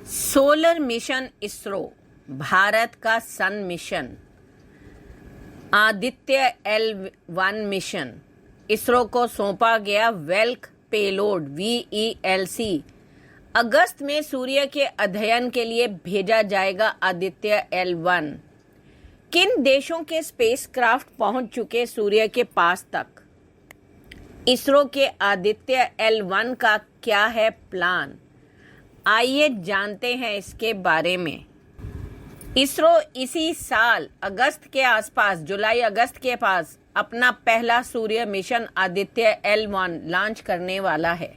Solar mission ISRO, Bharat का sun mission, Aditya L1 mission, ISRO को सौंपा गया वेल्क पेलोड VELC। अगस्त में सूर्य के अध्ययन के लिए भेजा जाएगा आदित्य L1। किन देशों के स्पेसक्राफ्ट पहुंच चुके सूर्य के पास तक? इसरो के आदित्य L1 का क्या है प्लान? आइए जानते हैं इसके बारे में। इसरो इसी साल अगस्त के आसपास, जुलाई अगस्त के पास अपना पहला सूर्य मिशन आदित्य L1 लॉन्च करने वाला है।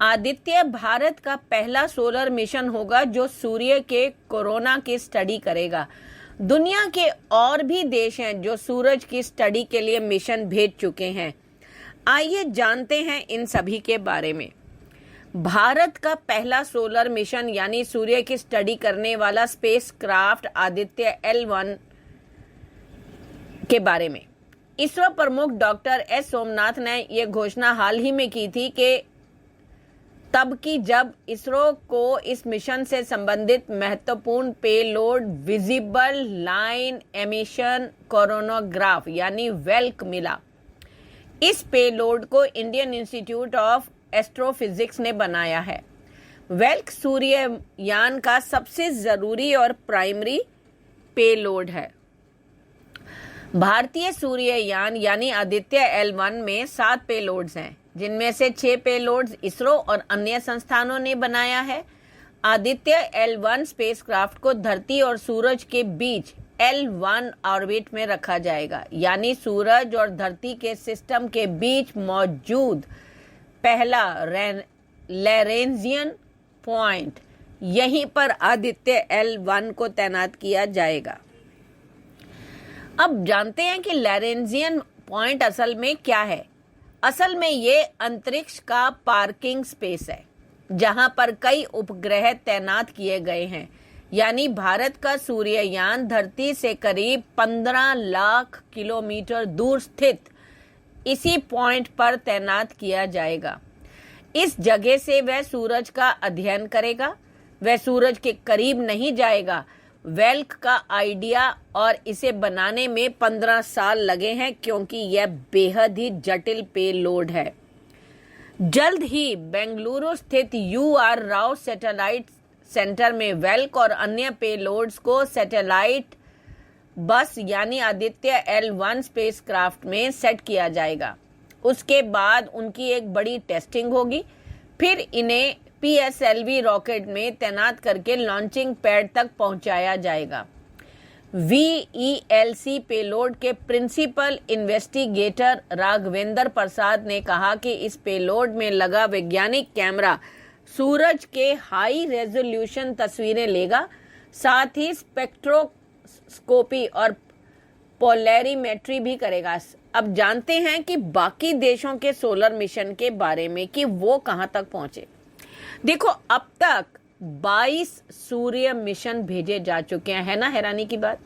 आदित्य भारत का पहला सोलर मिशन होगा जो सूर्य के कोरोना की स्टडी करेगा। दुनिया के और भी देश हैं जो सूरज की स्टडी के लिए मिशन भेज चुके हैं। आइए जानते हैं इन सभी के बारे में। भारत का पहला सोलर मिशन यानी सूर्य की स्टडी करने वाला स्पेसक्राफ्ट आदित्य L1 के बारे में इसरो प्रमुख डॉक्टर S सोमनाथ ने यह घोषणा हाल ही में की थी कि तब की जब इसरो को इस मिशन से संबंधित महत्वपूर्ण payload visible line emission coronagraph यानी वेल्क मिला। इस पेलोड को इंडियन इंस्टीट्यूट ऑफ एस्ट्रोफिजिक्स ने बनाया है। वेल्क सूर्ययान का सबसे जरूरी और प्राइमरी पेलोड है। भारतीय सूर्ययान यानी आदित्य L1 में 7 पेलोड्स हैं, जिनमें से 6 पेलोड्स इसरो और अन्य संस्थानों ने बनाया है। आदित्य L1 स्पेसक्राफ्ट को धरती और सूरज के बीच L1 ऑर्बिट में रखा जाएगा, यानी सूरज और धरती के सिस्टम के बीच मौजूद पहला लैरेंजियन पॉइंट, यहीं पर आदित्य L1 को तैनात किया जाएगा। अब जानते हैं कि लैरेंजियन पॉइंट असल में क्या है। असल में ये अंतरिक्ष का पार्किंग स्पेस है, जहां पर कई उपग्रह तैनात किए गए हैं। यानी भारत का सूर्ययान धरती से करीब 15 लाख किलोमीटर दूर स्थित इसी पॉइंट पर तैनात किया जाएगा। इस जगह से वह सूरज का अध्ययन करेगा। वह सूरज के करीब नहीं जाएगा। वेल्क का आइडिया और इसे बनाने में 15 साल लगे हैं, क्योंकि यह बेहद ही जटिल पेलोड है। जल्द ही बेंगलुरु स्थित UR राव सैटेलाइट सेंटर में वेल्क और अन्य पेलोड्स को सैटेलाइट बस यानी आदित्य L1 स्पेसक्राफ्ट में सेट किया जाएगा। उसके बाद उनकी एक बड़ी टेस्टिंग होगी, फिर इन्हें PSLV रॉकेट में तैनात करके लॉन्चिंग पैड तक पहुंचाया जाएगा। VELC पेलोड के प्रिंसिपल इन्वेस्टिगेटर राघवेंद्र प्रसाद ने कहा कि इस पेलोड में लगा वैज्ञानिक कैमरा सूरज के हाई रेजोल्यूशन तस्वीरें लेगा, साथ ही स्पेक्ट्रोस्कोपी और पोलैरिमेट्री भी करेगा। अब जानते हैं कि बाकी देशों के सोलर मिशन के बारे में कि वो कहां तक पहुंचे। देखो, अब तक 22 सूर्य मिशन भेजे जा चुके हैं, है ना हैरानी की बात।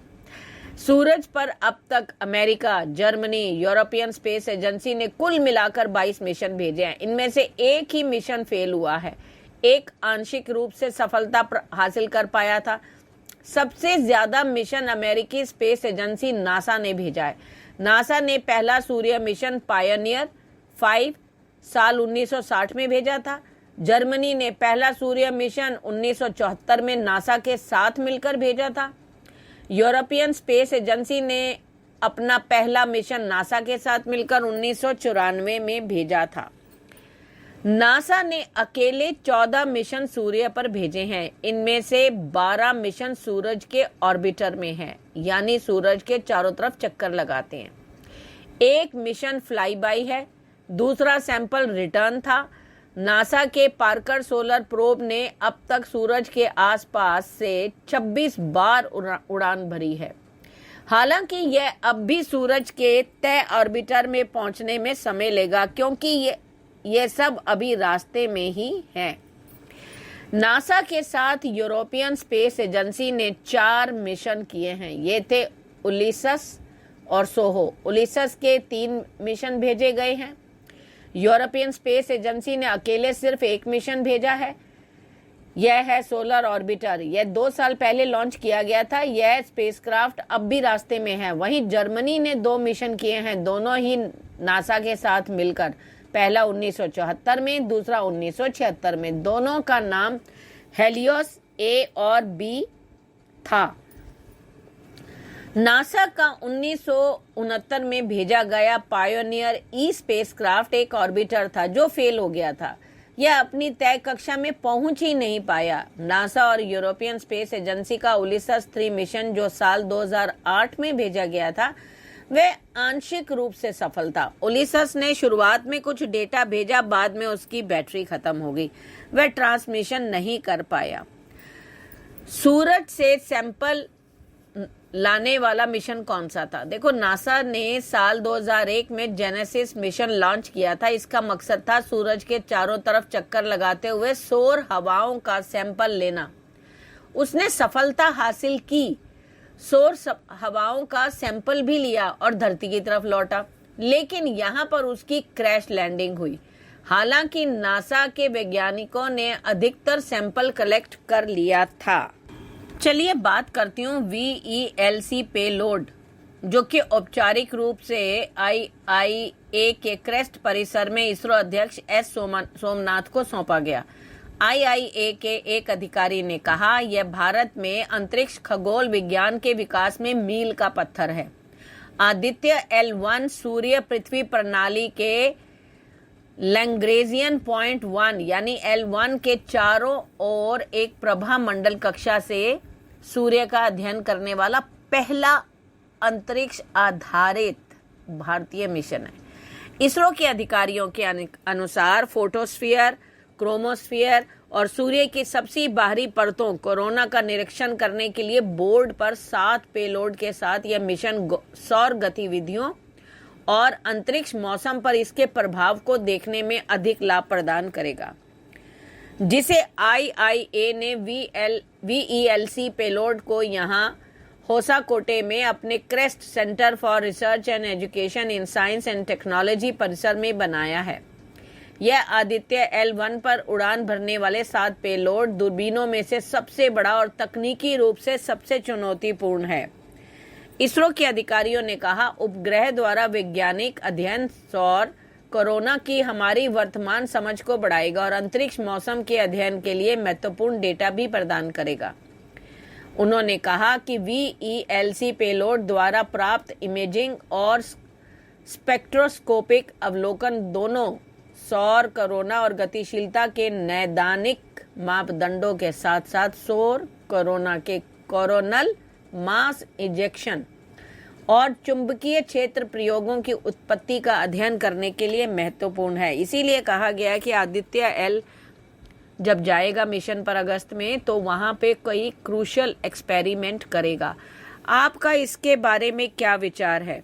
सूरज पर अब तक America, Germany, European space agency ने कुल मिलाकर 22 मिशन भेजे हैं। इनमें से एक ही मिशन फेल हुआ है, एक आंशिक रूप से सफलता हासिल कर पाया था। सबसे ज्यादा मिशन अमेरिकी स्पेस एजेंसी नासा ने भेजा है। नासा ने पहला सूर्य मिशन पायनियर 5 साल 1960 में भेजा था। जर्मनी ने पहला सूर्य मिशन 1974 में नासा के साथ मिलकर भेजा था। यूरोपियन स्पेस एजेंसी ने अपना पहला मिशन नासा के साथ मिलकर 1994 में भेजा था। नासा ने अकेले 14 मिशन सूर्य पर भेजे हैं। इनमें से 12 मिशन सूरज के ऑर्बिटर में हैं, यानी सूरज के चारों तरफ चक्कर लगाते हैं। एक मिशन फ्लाई बाय है, दूसरा सैंपल रिटर्न था। नासा के पार्कर सोलर प्रोब ने अब तक सूरज के आसपास से 26 बार उड़ान भरी है। हालांकि यह अब भी सूरज के तय ऑर्बिटर में पहुंचने में समय लेगा, क्योंकि ये सब अभी रास्ते में ही हैं। नासा के साथ यूरोपियन स्पेस एजेंसी ने 4 मिशन किए हैं। ये थे उलिसस और सोहो। उलिसस के 3 मिशन भेजे गए हैं। यूरोपियन स्पेस एजेंसी ने अकेले सिर्फ 1 मिशन भेजा है। यह है सोलर ऑर्बिटर। यह 2 साल पहले लॉन्च किया गया था। यह स्पेसक्राफ्ट अब भी रास्ते में है। वहीं जर्मनी ने 2 मिशन किए हैं, दोनों ही नासा के साथ मिलकर। पहला 1974 में, दूसरा 1976 में। दोनों का नाम हेलियोस ए और बी था। नासा का 1969 में भेजा गया पायोनियर ई स्पेसक्राफ्ट एक ऑर्बिटर था जो फेल हो गया था। यह अपनी तय कक्षा में पहुंच ही नहीं पाया। नासा और यूरोपियन स्पेस एजेंसी का उलिसस 3 मिशन जो साल 2008 में भेजा गया था, वह आंशिक रूप से सफल था। उलिसस ने शुरुआत में कुछ डेटा भेजा, बाद में उसकी बैटरी खत्म हो गई, वह ट्रांसमिशन नहीं कर पाया। सूरज से सैंपल लाने वाला मिशन कौन सा था? देखो, नासा ने साल 2001 में जेनेसिस मिशन लॉन्च किया था। इसका मकसद था सूरज के चारों तरफ चक्कर लगाते हुए सौर हवाओं का सैंपल लेना। उसने सफलता हासिल की, सौर हवाओं का सैंपल भी लिया और धरती की तरफ लौटा, लेकिन यहाँ पर उसकी क्रैश लैंडिंग हुई। हालांकि नासा के वैज्ञानिकों ने अधिकतर सैंपल कलेक्ट कर लिया था। चलिए बात करती हूँ VELC पेलोड, जो कि औपचारिक रूप से IIA के क्रेस्ट परिसर में इसरो अध्यक्ष S सोमनाथ को सौंपा गया। IIA के एक अधिकारी ने कहा, यह भारत में अंतरिक्ष खगोल विज्ञान के विकास में मील का पत्थर है। आदित्य L1 सूर्य पृथ्वी प्रणाली के लैग्रेंजियन पॉइंट 1 यानी L1 के चारों ओर एक प्रभा मंडल कक्षा से सूर्य का अध्ययन करने वाला पहला अंतरिक्ष आधारित भारतीय मिशन है। इसरो के अधिकारियों के अनुसार फोटोस्फीयर, क्रोमोस्फीयर और सूर्य की सबसे बाहरी परतों कोरोना का निरीक्षण करने के लिए बोर्ड पर 7 पेलोड के साथ यह मिशन सौर गतिविधियों और अंतरिक्ष मौसम पर इसके प्रभाव को देखने में अधिक लाभ प्रदान करेगा, जिसे IIA ने VELC पेलोड को यहां होसाकोटे में अपने crest centre for research and education in science and technology परिसर में बनाया है। यह आदित्य L1 पर उड़ान भरने वाले 7 पेलोड दूरबीनों में से सबसे बड़ा और तकनीकी रूप से सबसे चुनौतीपूर्ण है। इसरो के अधिकारियों ने कहा, उपग्रह द्वारा वैज्ञानिक अध्ययन सौर कोरोना की हमारी वर्तमान समझ को बढ़ाएगा और अंतरिक्ष मौसम के अध्ययन के लिए महत्वपूर्ण डेटा भी प्रदान करेगा। उन्होंने कहा कि VELC पेलोड द्वारा प्राप्त इमेजिंग और स्पेक्ट्रोस्कोपिक अवलोकन दोनों सौर कोरोना और गतिशीलता के नैदानिक मापदंडों के साथ साथ सौर कोरोना के कोरोनल मास इजेक्शन और चुंबकीय क्षेत्र प्रयोगों की उत्पत्ति का अध्ययन करने के लिए महत्वपूर्ण है। इसीलिए कहा गया कि आदित्य L जब जाएगा मिशन पर अगस्त में, तो वहां पे कोई क्रूशियल एक्सपेरिमेंट करेगा। आपका इसके बारे में क्या विचार है?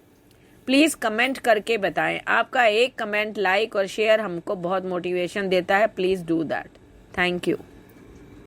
प्लीज़ कमेंट करके बताएं। आपका एक कमेंट, लाइक और शेयर हमको बहुत मोटिवेशन देता है। Please do that. Thank you.